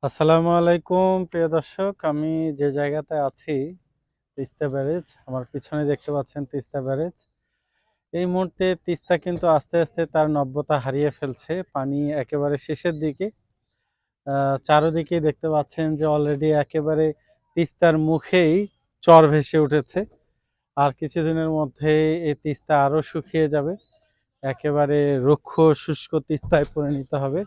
আসসালামু আলাইকুম প্রিয় দর্শক। আমি যে জায়গাতে আছি তিস্তা ব্যারেজ, আমার পিছনে দেখতে পাচ্ছেন তিস্তা ব্যারেজ। এই মুহূর্তে তিস্তা কিন্তু আস্তে আস্তে তার নব্যতা হারিয়ে ফেলছে, পানি একেবারে শেষের দিকে। চারদিকে দেখতে পাচ্ছেন যে অলরেডি একেবারে তিস্তার মুখেই চর ভেসে উঠেছে। আর কিছুদিনের মধ্যেই এই তিস্তা আরো শুকিয়ে যাবে, একেবারে রুক্ষ শুষ্ক তিস্তায় পরিণত হবে।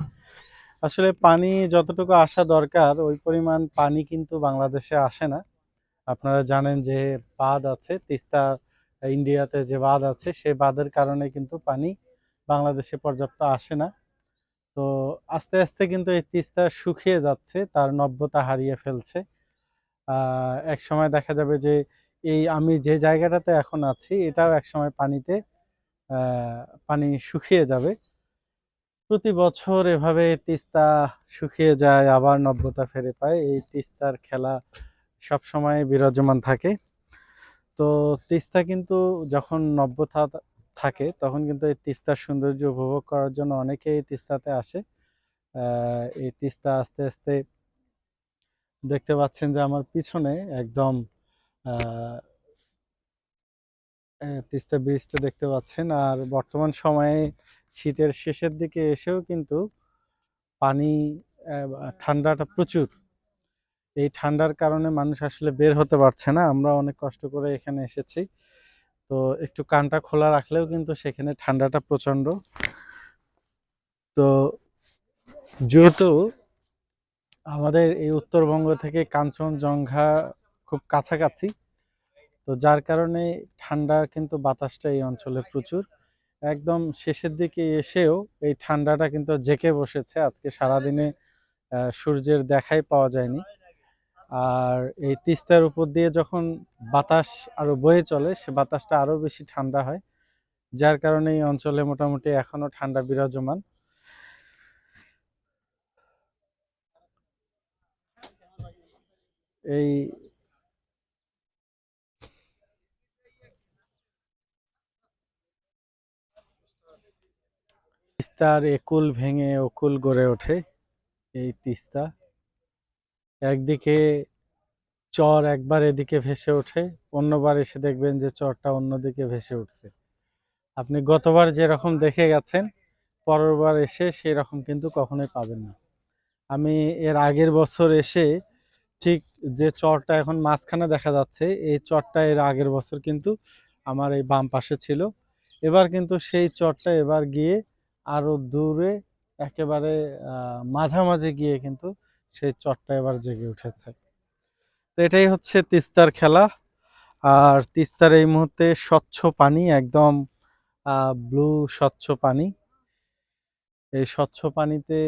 আসলে পানি যতটুকু আসা দরকার ওই পরিমাণ পানি কিন্তু বাংলাদেশে আসে না। আপনারা জানেন যে বাঁধ আছে তিস্তা, ইন্ডিয়াতে যে বাঁধ আছে সেই বাঁধের কারণে কিন্তু পানি বাংলাদেশে পর্যাপ্ত আসে না। তো আস্তে আস্তে কিন্তু এই তিস্তা শুকিয়ে যাচ্ছে, তার নব্যতা হারিয়ে ফেলছে। এক সময় দেখা যাবে যে এই আমি যে জায়গাটাতে এখন আছি এটাও একসময় পানিতে পানি শুকিয়ে যাবে। প্রতি বছর এভাবে তিস্তা শুকিয়ে যায় আবার নব্যতা ফিরে পায়। এই তিস্তার খেলা সবসময় বিরাজমান থাকে। তো তিস্তা কিন্তু যখন নব্যতা থাকে তখন কিন্তু এই তিস্তার সৌন্দর্য উপভোগ করার জন্য অনেকেই এই তিস্তাতে আসে। এই তিস্তা আস্তে আস্তে দেখতে পাচ্ছেন যে আমার পিছনে একদম আহ, তিস্তা ব্রিজটা দেখতে পাচ্ছেন। আর বর্তমান সময়ে শীতের শেষের দিকে এসেও কিন্তু পানি ঠান্ডাটা প্রচুর। এই ঠান্ডার কারণে মানুষ আসলে বের হতে পারছে না। আমরা অনেক কষ্ট করে এখানে এসেছি। তো একটু কানটা খোলা রাখলেও কিন্তু সেখানে ঠান্ডাটা প্রচণ্ড। তো যেহেতু আমাদের এই উত্তরবঙ্গ থেকে কাঞ্চনজঙ্ঘা খুব কাছাকাছি, তো যার কারণে ঠান্ডা কিন্তু বাতাসটা এই অঞ্চলে প্রচুর। একদম শেষের দিকে এসেও এই ঠান্ডাটা কিন্তু জেঁকে বসেছে। আজকে সারাদিনে সূর্যের দেখাই পাওয়া যায়নি। আর এই তিস্তার উপর দিয়ে যখন বাতাস আরো বয়ে চলে সে বাতাসটা আরো বেশি ঠান্ডা হয়, যার কারণে এই অঞ্চলে মোটামুটি এখনো ঠান্ডা বিরাজমান। এই তিস্তার একুল ভেঙে অকুল গড়ে ওঠে। এই তিস্তা একদিকে চর একবার এদিকে ভেসে ওঠে, অন্যবার এসে দেখবেন যে চরটা অন্যদিকে ভেসে উঠছে। আপনি গতবার যেরকম দেখে গেছেন পরের বার এসে সেই রকম কিন্তু কখনোই পাবেন না। আমি এর আগের বছর এসে ঠিক যে চরটা এখন মাঝখানে দেখা যাচ্ছে এই চরটা এর আগের বছর কিন্তু আমার এই বাম পাশে ছিল। এবার কিন্তু সেই চরটা এবার গিয়ে আরো দূরে একেবারে মাঝামাঝি গিয়ে কিন্তু সেই চরটা এবার জেগে উঠেছে। তো এটাই হচ্ছে তিস্তার খেলা। আর তিস্তার এই মুহূর্তে স্বচ্ছ পানি, একদম ব্লু স্বচ্ছ পানি। এই স্বচ্ছ পানিতে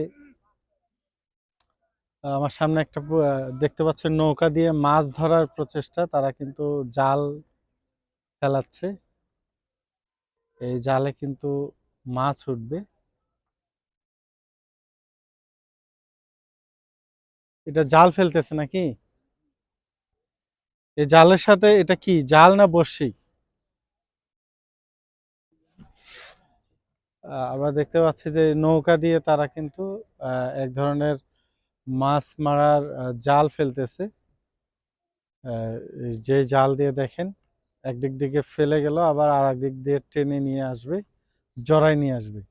আমার সামনে একটা দেখতে পাচ্ছেন নৌকা দিয়ে মাছ ধরার প্রচেষ্টা, তারা কিন্তু জাল ফেলাচ্ছে। এই জালে কিন্তু মাছ উঠবে। এটা জাল ফেলতেছে নাকি? এই জালের সাথে এটা কি জাল না বড়শি? আমরা দেখতে পাচ্ছি যে নৌকা দিয়ে তারা কিন্তু এক ধরনের মাছ মারার জাল ফেলতেছে। যে জাল দিয়ে দেখেন একদিক দিকে ফেলে গেল আবার আর একদিক দিয়ে টেনে নিয়ে আসবে, জড়াই নিয়ে আসবে।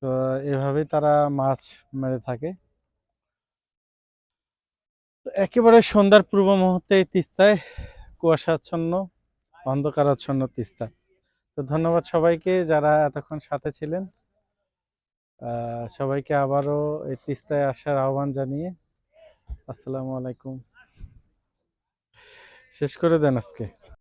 তো এভাবেই তারা মাছ মেরে থাকে। তো একেবারে সন্ধ্যার পূর্ব মুহূর্তে এই তিস্তায় কুয়াশাচ্ছন্ন অন্ধকারাচ্ছন্ন তিস্তা। তো ধন্যবাদ সবাইকে যারা এতক্ষণ সাথে ছিলেন। সবাইকে আবারও এই তিস্তায় আসার আহ্বান জানিয়ে আসসালামু আলাইকুম। শেষ করে দেন আজকে।